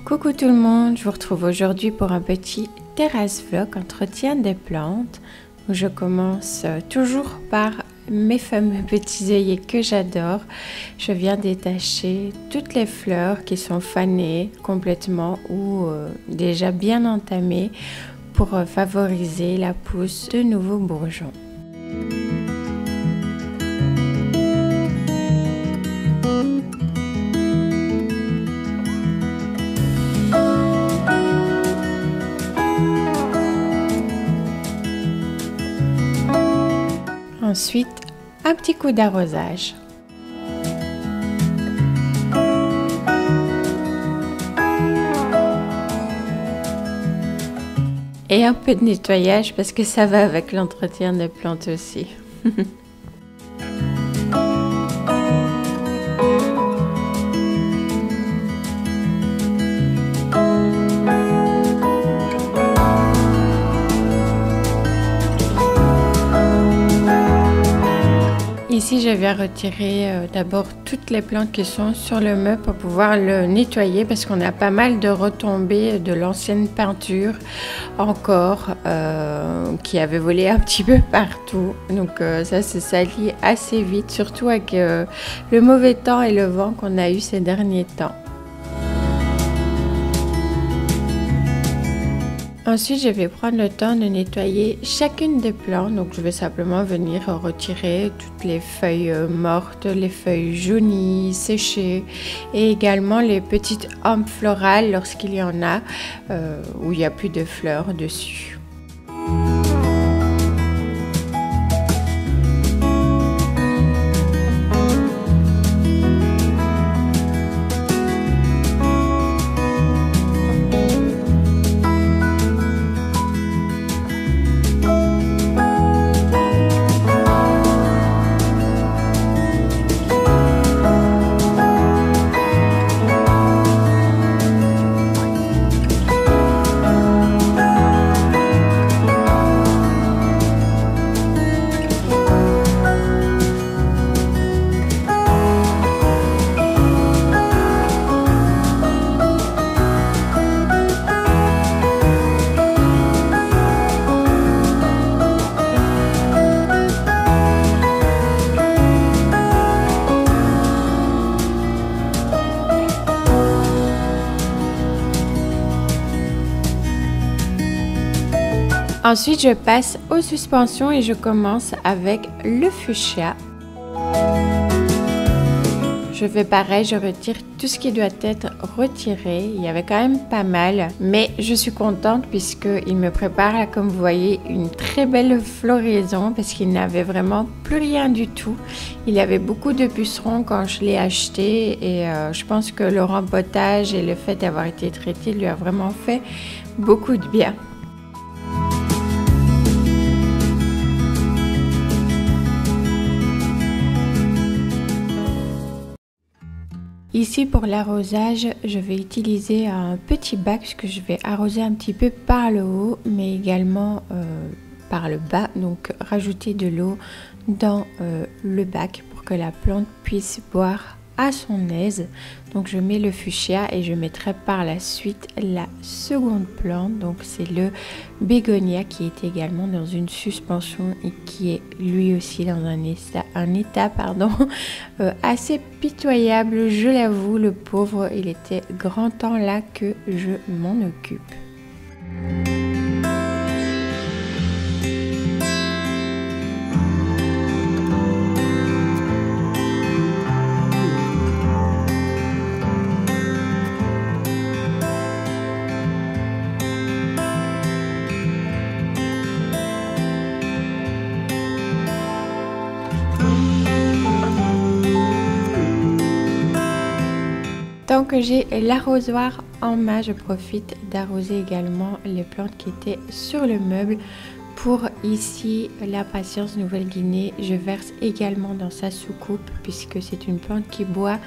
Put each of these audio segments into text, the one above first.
Coucou tout le monde, je vous retrouve aujourd'hui pour un petit terrasse vlog entretien des plantes où je commence toujours par mes fameux petits œillets que j'adore. Je viens détacher toutes les fleurs qui sont fanées complètement ou déjà bien entamées pour favoriser la pousse de nouveaux bourgeons. Ensuite, un petit coup d'arrosage. Et un peu de nettoyage parce que ça va avec l'entretien des plantes aussi. Ici, je viens retirer d'abord toutes les plantes qui sont sur le meuble pour pouvoir le nettoyer parce qu'on a pas mal de retombées de l'ancienne peinture encore qui avait volé un petit peu partout. Donc ça se salit assez vite, surtout avec le mauvais temps et le vent qu'on a eu ces derniers temps. Ensuite, je vais prendre le temps de nettoyer chacune des plantes. Donc, je vais simplement venir retirer toutes les feuilles mortes, les feuilles jaunies, séchées et également les petites hampes florales lorsqu'il y en a où il n'y a plus de fleurs dessus. Ensuite, je passe aux suspensions et je commence avec le fuchsia. Je fais pareil, je retire tout ce qui doit être retiré. Il y avait quand même pas mal, mais je suis contente puisqu'il me prépare, là, comme vous voyez, une très belle floraison parce qu'il n'avait vraiment plus rien du tout. Il avait beaucoup de pucerons quand je l'ai acheté et je pense que le rempotage et le fait d'avoir été traité lui a vraiment fait beaucoup de bien. Ici pour l'arrosage, je vais utiliser un petit bac que je vais arroser un petit peu par le haut mais également par le bas. Donc rajouter de l'eau dans le bac pour que la plante puisse boire à son aise. Donc je mets le fuchsia et je mettrai par la suite la seconde plante. Donc c'est le bégonia qui est également dans une suspension et qui est lui aussi dans un état assez pitoyable, je l'avoue. Le pauvre, il était grand temps là que je m'en occupe. Tant que j'ai l'arrosoir en main, je profite d'arroser également les plantes qui étaient sur le meuble. Pour ici, la patience Nouvelle-Guinée, je verse également dans sa soucoupe puisque c'est une plante qui boit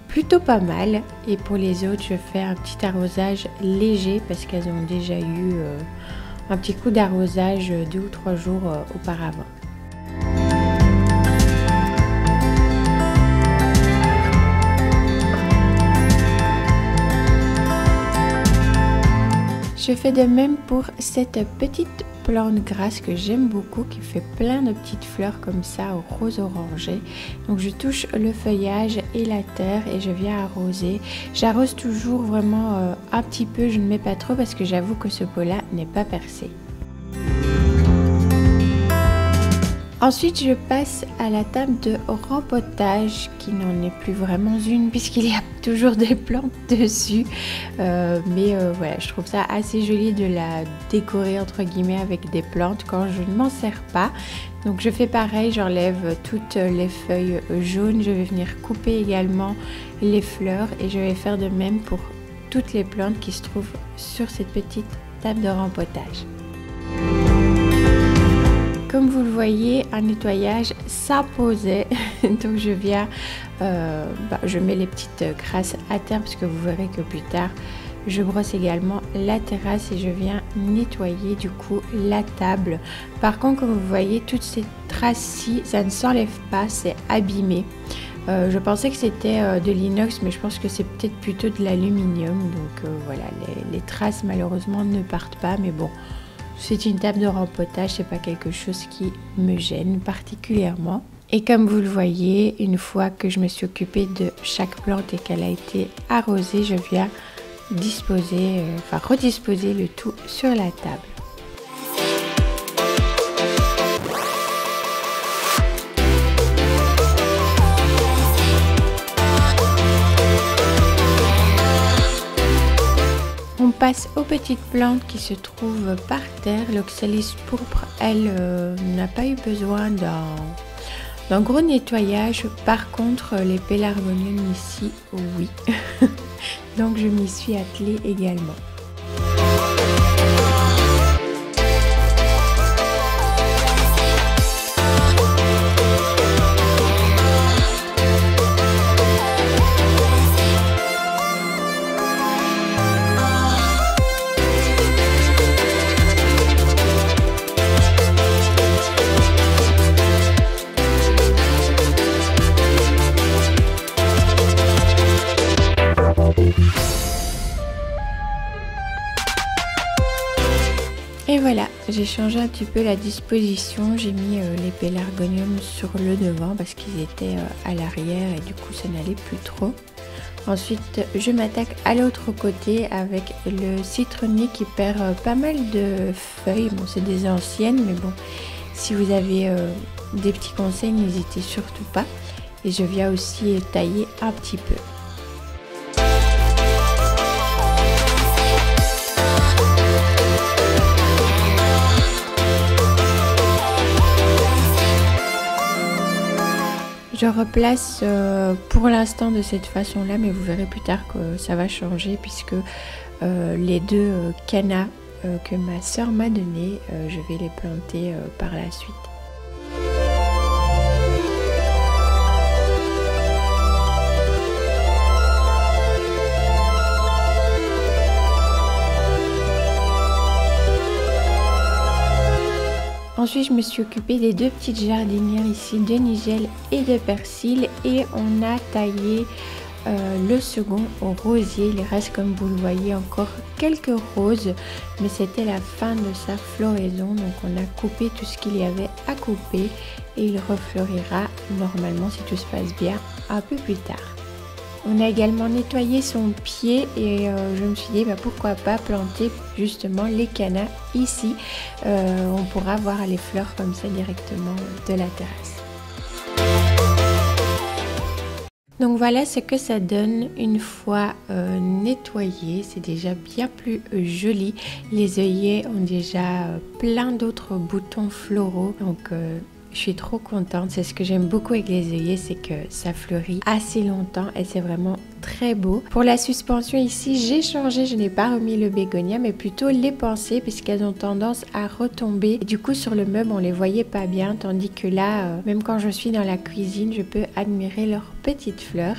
plutôt pas mal. Et pour les autres, je fais un petit arrosage léger parce qu'elles ont déjà eu un petit coup d'arrosage 2 ou 3 jours auparavant. je fais de même pour cette petite plante grasse que j'aime beaucoup, qui fait plein de petites fleurs comme ça au rose orangé. Donc je touche le feuillage et la terre et je viens arroser. J'arrose toujours vraiment un petit peu, je ne mets pas trop parce que j'avoue que ce pot là n'est pas percé. Ensuite, je passe à la table de rempotage qui n'en est plus vraiment une puisqu'il y a toujours des plantes dessus. Voilà, je trouve ça assez joli de la décorer entre guillemets avec des plantes quand je ne m'en sers pas. Donc je fais pareil, j'enlève toutes les feuilles jaunes. Je vais venir couper également les fleurs et je vais faire de même pour toutes les plantes qui se trouvent sur cette petite table de rempotage. Comme vous le voyez, un nettoyage s'imposait, donc je viens, je mets les petites crasses à terre parce que vous verrez que plus tard, je brosse également la terrasse et je viens nettoyer du coup la table. Par contre, comme vous voyez, toutes ces traces-ci, ça ne s'enlève pas, c'est abîmé. Je pensais que c'était de l'inox, mais je pense que c'est peut-être plutôt de l'aluminium. Donc voilà, les traces malheureusement ne partent pas, mais bon. C'est une table de rempotage, c'est pas quelque chose qui me gêne particulièrement. Et comme vous le voyez, une fois que je me suis occupée de chaque plante et qu'elle a été arrosée, je viens redisposer le tout sur la table. On passe aux petites plantes qui se trouvent par terre. L'oxalis pourpre, elle, n'a pas eu besoin d'un gros nettoyage. Par contre, les pélargoniums ici, oui. Donc je m'y suis attelée également. Et voilà, j'ai changé un petit peu la disposition, j'ai mis les pélargoniums sur le devant parce qu'ils étaient à l'arrière et du coup ça n'allait plus trop. Ensuite, je m'attaque à l'autre côté avec le citronnier qui perd pas mal de feuilles. Bon, c'est des anciennes, mais bon, si vous avez des petits conseils, n'hésitez surtout pas. Et je viens aussi tailler un petit peu. Je replace pour l'instant de cette façon là, mais vous verrez plus tard que ça va changer puisque les deux cannas que ma soeur m'a donné, je vais les planter par la suite. Ensuite, je me suis occupée des deux petites jardinières ici, de nigelle et de persil. Et on a taillé le second au rosier. Il reste, comme vous le voyez, encore quelques roses. Mais c'était la fin de sa floraison. Donc on a coupé tout ce qu'il y avait à couper. Et il refleurira normalement, si tout se passe bien, un peu plus tard. On a également nettoyé son pied et je me suis dit pourquoi pas planter justement les cannas ici. On pourra voir les fleurs comme ça directement de la terrasse. Donc voilà ce que ça donne une fois nettoyé. C'est déjà bien plus joli. Les œillets ont déjà plein d'autres boutons floraux. Donc je suis trop contente, c'est ce que j'aime beaucoup avec les œillets, c'est que ça fleurit assez longtemps et c'est vraiment très beau. Pour la suspension ici, j'ai changé, je n'ai pas remis le bégonia mais plutôt les pensées puisqu'elles ont tendance à retomber. Et du coup sur le meuble on les voyait pas bien, tandis que là, même quand je suis dans la cuisine, je peux admirer leurs petites fleurs.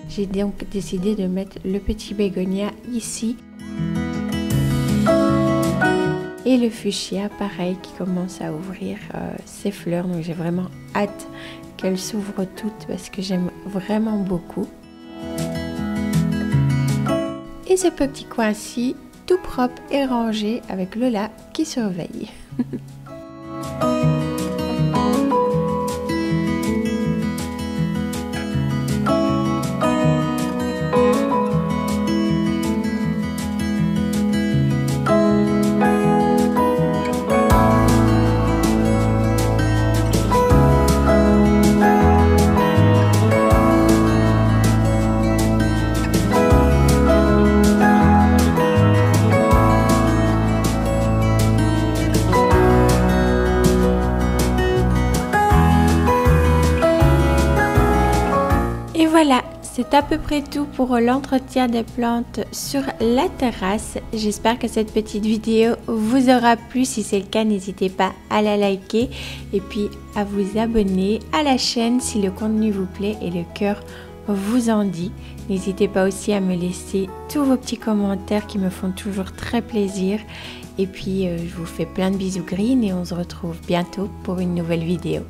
J'ai donc décidé de mettre le petit bégonia ici. Et le fuchsia, pareil, qui commence à ouvrir ses fleurs. Donc j'ai vraiment hâte qu'elles s'ouvrent toutes parce que j'aime vraiment beaucoup. Et ce petit coin-ci, tout propre et rangé avec Lola qui surveille. Et voilà, c'est à peu près tout pour l'entretien des plantes sur la terrasse. J'espère que cette petite vidéo vous aura plu. Si c'est le cas, n'hésitez pas à la liker et puis à vous abonner à la chaîne si le contenu vous plaît et le cœur vous en dit. N'hésitez pas aussi à me laisser tous vos petits commentaires qui me font toujours très plaisir. Et puis, je vous fais plein de bisous green et on se retrouve bientôt pour une nouvelle vidéo.